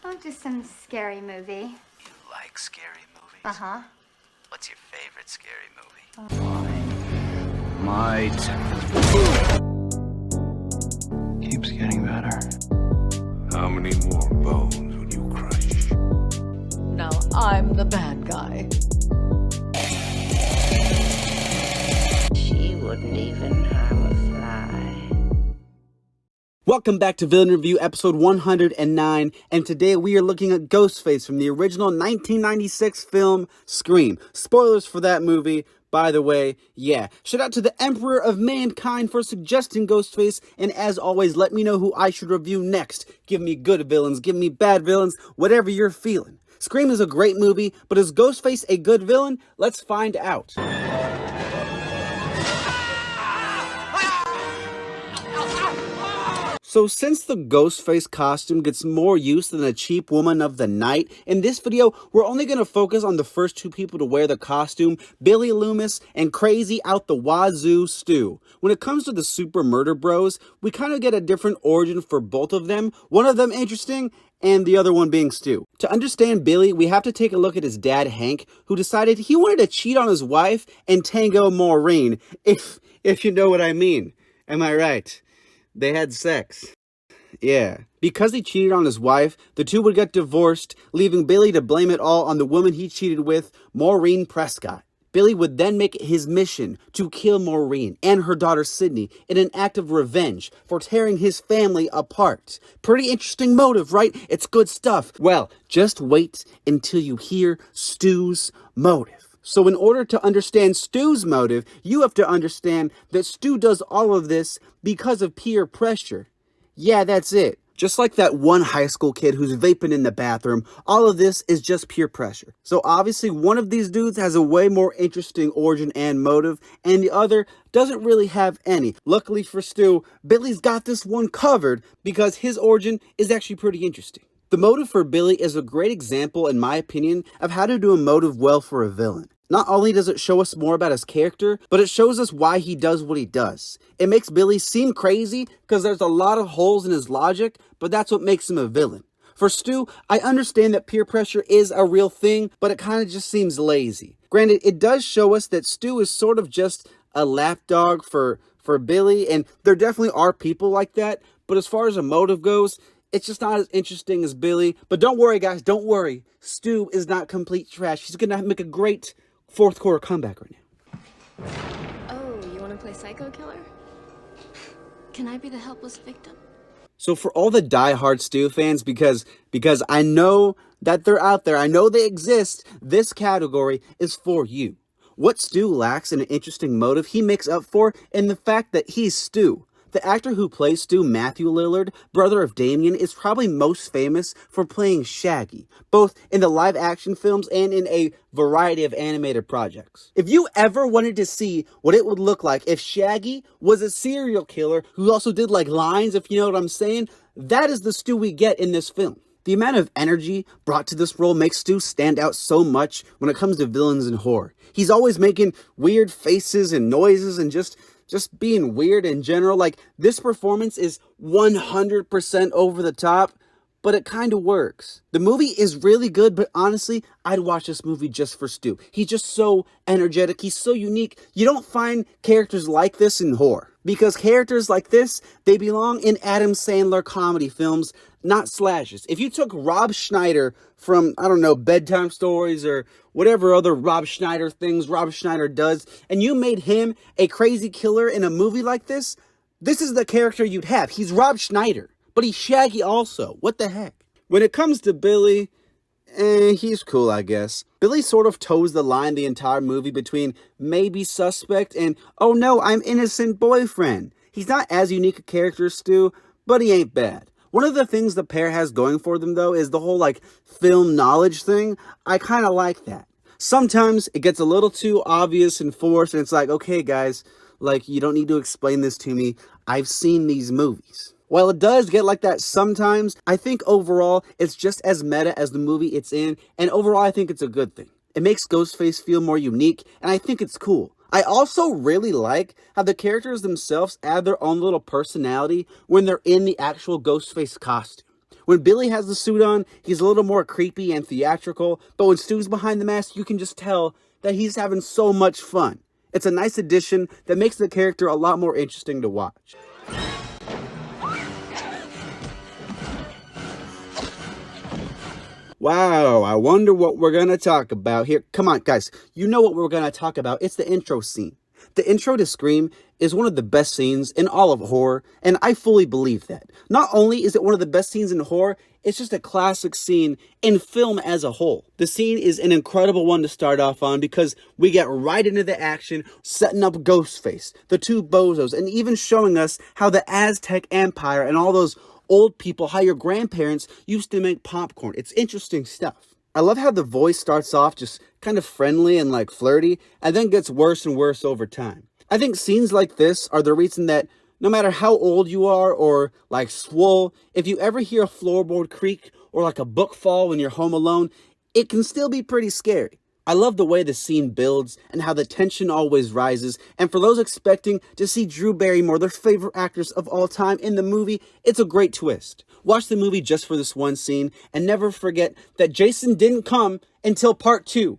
Oh, just some scary movie. You like scary movies? Uh-huh. What's your favorite scary movie? Might. Keeps getting better. How many more bones will you crush? Now I'm the bad guy. She wouldn't even harm a fly. Welcome back to Villain Review, episode 109, and today we are looking at Ghostface from the original 1996 film, Scream. Spoilers for that movie, by the way, yeah. Shout out to the Emperor of Mankind for suggesting Ghostface, and as always, let me know who I should review next. Give me good villains, give me bad villains, whatever you're feeling. Scream is a great movie, but is Ghostface a good villain? Let's find out. So since the Ghostface costume gets more use than the cheap woman of the night, in this video, we're only going to focus on the first two people to wear the costume, Billy Loomis and crazy out the wazoo Stu. When it comes to the super murder bros, we kind of get a different origin for both of them, one of them interesting, and the other one being Stu. To understand Billy, we have to take a look at his dad, Hank, who decided he wanted to cheat on his wife and tango Maureen, if you know what I mean. Am I right? They had sex. Yeah. Because he cheated on his wife, the two would get divorced, leaving Billy to blame it all on the woman he cheated with, Maureen Prescott. Billy would then make it his mission to kill Maureen and her daughter Sydney in an act of revenge for tearing his family apart. Pretty interesting motive, right? It's good stuff. Well, just wait until you hear Stu's motive. So in order to understand Stu's motive, you have to understand that Stu does all of this because of peer pressure. Yeah, that's it. Just like that one high school kid who's vaping in the bathroom, all of this is just peer pressure. So obviously one of these dudes has a way more interesting origin and motive, and the other doesn't really have any. Luckily for Stu, Billy's got this one covered because his origin is actually pretty interesting. The motive for Billy is a great example, in my opinion, of how to do a motive well for a villain. Not only does it show us more about his character, but it shows us why he does what he does. It makes Billy seem crazy because there's a lot of holes in his logic, but that's what makes him a villain. For Stu, I understand that peer pressure is a real thing, but it kind of just seems lazy. Granted, it does show us that Stu is sort of just a lapdog for Billy, and there definitely are people like that, but as far as a motive goes, it's just not as interesting as Billy. But don't worry, guys, don't worry. Stu is not complete trash. He's going to make a great fourth quarter comeback right now. Oh, you want to play psycho killer? Can I be the helpless victim? So for all the diehard Stu fans, because I know that they're out there, I know they exist, this category is for you. What Stu lacks in an interesting motive, he makes up for in the fact that he's Stu. The actor who plays Stu, Matthew Lillard, brother of Damien, is probably most famous for playing Shaggy, both in the live-action films and in a variety of animated projects. If you ever wanted to see what it would look like if Shaggy was a serial killer who also did like lines, if you know what I'm saying, that is the Stu we get in this film. The amount of energy brought to this role makes Stu stand out so much when it comes to villains in horror. He's always making weird faces and noises and just being weird in general. Like, this performance is 100% over the top, but it kind of works. The movie is really good, but honestly, I'd watch this movie just for Stu. He's just so energetic. He's so unique. You don't find characters like this in horror, because characters like this, they belong in Adam Sandler comedy films, not slashes. If you took Rob Schneider from, I don't know, Bedtime Stories or whatever other Rob Schneider things Rob Schneider does, and you made him a crazy killer in a movie like this, this is the character you'd have. He's Rob Schneider, but he's Shaggy also. What the heck? When it comes to Billy, he's cool, I guess. Billy sort of toes the line the entire movie between maybe suspect and, oh no, I'm innocent boyfriend. He's not as unique a character as Stu, but he ain't bad. One of the things the pair has going for them, though, is the whole, like, film knowledge thing. I kind of like that. Sometimes it gets a little too obvious and forced, and it's like, okay, guys, like, you don't need to explain this to me. I've seen these movies. While it does get like that sometimes, I think overall, it's just as meta as the movie it's in, and overall, I think it's a good thing. It makes Ghostface feel more unique, and I think it's cool. I also really like how the characters themselves add their own little personality when they're in the actual Ghostface costume. When Billy has the suit on, he's a little more creepy and theatrical, but when Stu's behind the mask, you can just tell that he's having so much fun. It's a nice addition that makes the character a lot more interesting to watch. Wow, I wonder what we're going to talk about here. Come on, guys. You know what we're going to talk about. It's the intro scene. The intro to Scream is one of the best scenes in all of horror, and I fully believe that. Not only is it one of the best scenes in horror, it's just a classic scene in film as a whole. The scene is an incredible one to start off on because we get right into the action, setting up Ghostface, the two bozos, and even showing us how the Aztec Empire and all those old people, how your grandparents used to make popcorn. It's interesting stuff. I love how the voice starts off just kind of friendly and like flirty, and then gets worse and worse over time. I think scenes like this are the reason that no matter how old you are or like swole, if you ever hear a floorboard creak or like a book fall when you're home alone, it can still be pretty scary. I love the way the scene builds and how the tension always rises. And for those expecting to see Drew Barrymore, their favorite actress of all time, in the movie, it's a great twist. Watch the movie just for this one scene and never forget that Jason didn't come until part 2.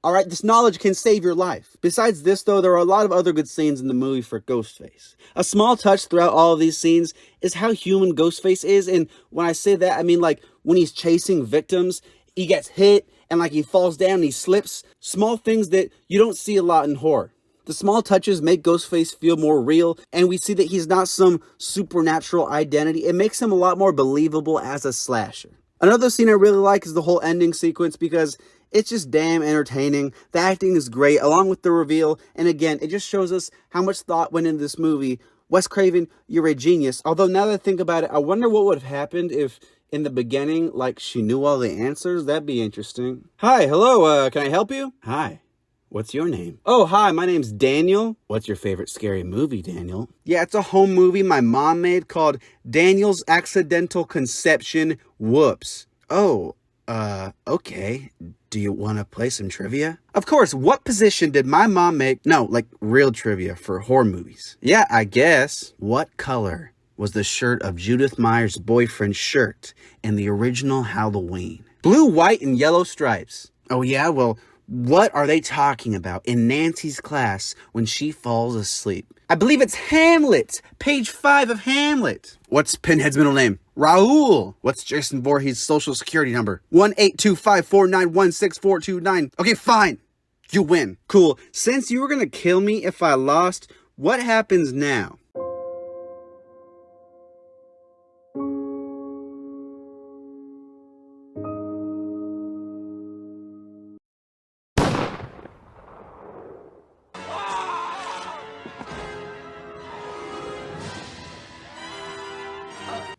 Alright, this knowledge can save your life. Besides this though, there are a lot of other good scenes in the movie for Ghostface. A small touch throughout all of these scenes is how human Ghostface is, and when I say that, I mean like when he's chasing victims, he gets hit, and like he falls down and he slips. Small things that you don't see a lot in horror. The small touches make Ghostface feel more real, and we see that he's not some supernatural identity. It makes him a lot more believable as a slasher. Another scene I really like is the whole ending sequence because it's just damn entertaining. The acting is great, along with the reveal, and again, it just shows us how much thought went into this movie. Wes Craven, you're a genius. Although now that I think about it, I wonder what would have happened if in the beginning, like, she knew all the answers. That'd be interesting. Hi, hello, can I help you? Hi, what's your name? Oh, hi, my name's Daniel. What's your favorite scary movie, Daniel? Yeah, it's a home movie my mom made called Daniel's Accidental Conception. Whoops. Oh, okay. Do you want to play some trivia? Of course, what position did my mom make? No, like real trivia for horror movies. Yeah, I guess. What color was the shirt of Judith Meyer's boyfriend's shirt in the original Halloween? Blue, white, and yellow stripes. Oh yeah, well, what are they talking about in Nancy's class when she falls asleep? I believe it's Hamlet. Page 5 of Hamlet. What's Pinhead's middle name? Raoul. What's Jason Voorhees' social security number? 18254916429. Okay, fine. You win. Cool. Since you were gonna kill me if I lost, what happens now?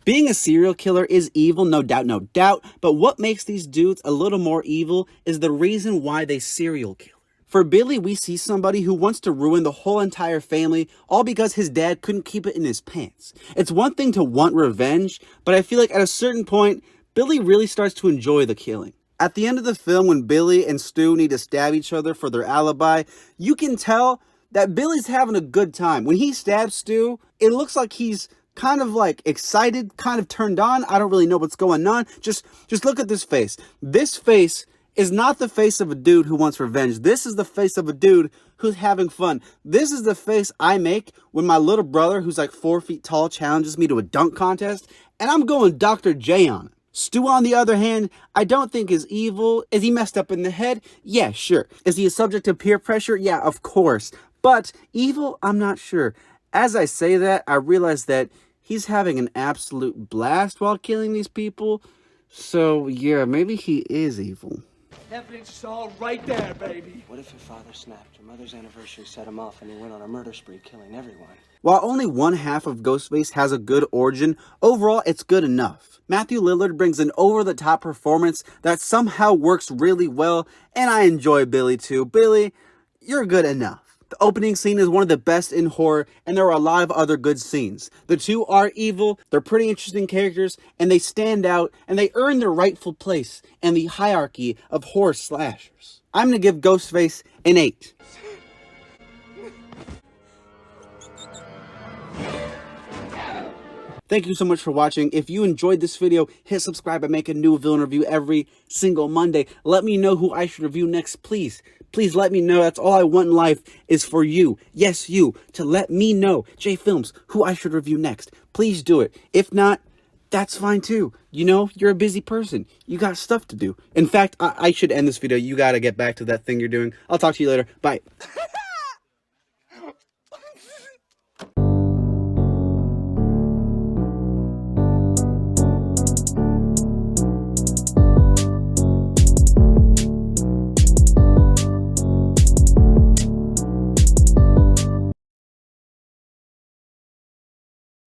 Being a serial killer is evil, no doubt, but what makes these dudes a little more evil is the reason why they serial kill. For Billy, we see somebody who wants to ruin the whole entire family, all because his dad couldn't keep it in his pants. It's one thing to want revenge, but I feel like at a certain point, Billy really starts to enjoy the killing. At the end of the film, when Billy and Stu need to stab each other for their alibi, you can tell that Billy's having a good time. When he stabs Stu, it looks like he's kind of like excited, kind of turned on. I don't really know what's going on. Just look at this face. This face is not the face of a dude who wants revenge. This is the face of a dude who's having fun. This is the face I make when my little brother, who's like 4 feet tall, challenges me to a dunk contest, and I'm going Dr. J on it. Stu, on the other hand, I don't think is evil. Is he messed up in the head? Yeah, sure. Is he a subject to peer pressure? Yeah, of course. But evil? I'm not sure. As I say that, I realize that he's having an absolute blast while killing these people. So, yeah, maybe he is evil. Evidence is all right there, baby. What if your father snapped? Your mother's anniversary set him off and he went on a murder spree, killing everyone. While only one half of Ghostface has a good origin, overall it's good enough. Matthew Lillard brings an over-the-top performance that somehow works really well, and I enjoy Billy too. Billy, you're good enough. The opening scene is one of the best in horror, and there are a lot of other good scenes. The two are evil, they're pretty interesting characters, and they stand out, and they earn their rightful place in the hierarchy of horror slashers. I'm going to give Ghostface an 8. Thank you so much for watching. If you enjoyed this video, hit subscribe. I make a new villain review every single Monday. Let me know who I should review next, please. Please let me know. That's all I want in life is for you, yes, you, to let me know, J Films, who I should review next. Please do it. If not, that's fine too. You know, you're a busy person. You got stuff to do. In fact, I should end this video. You got to get back to that thing you're doing. I'll talk to you later. Bye.